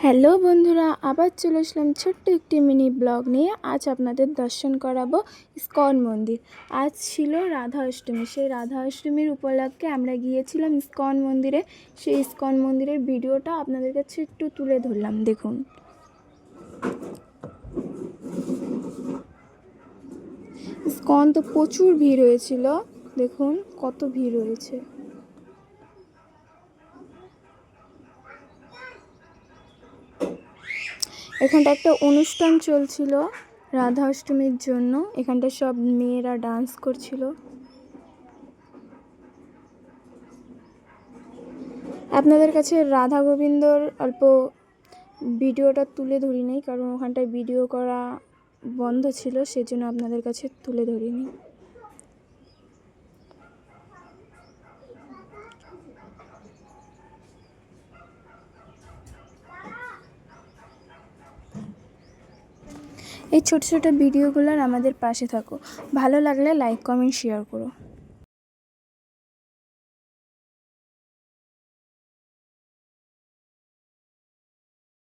Hello বন্ধুরা, আবার চলে আসলাম ছোট্ট একটি মিনি ব্লগ নিয়ে। আজ আপনাদের দর্শন করাবো ইস্কন মন্দির। আজ ছিল রাধা অষ্টমী। সেই রাধা অষ্টমীর উপলক্ষে আমরা গিয়েছিলাম ইস্কন মন্দিরে। সেই ইস্কন মন্দিরের ভিডিওটা আপনাদের কাছে একটু তুলে ধরলাম, দেখুন। ইস্কন তো প্রচুর ভিড় হয়েছিল, দেখুন কত ভিড় হয়েছে। এখানটা একটা অনুষ্ঠান চলছিল রাধা অষ্টমীর জন্য। এখানটা সব মেয়েরা ডান্স করছিল। আপনাদের কাছে রাধা গোবিন্দর অল্প ভিডিওটা তুলে ধরি নাই, কারণ ওখানটায় ভিডিও করা বন্ধ ছিল, সেজন্য আপনাদের কাছে তুলে ধরিনি। এই ছোট ছোট ভিডিওগুলোর আমাদের পাশে থাকো। ভালো লাগলে লাইক, কমেন্ট, শেয়ার করো।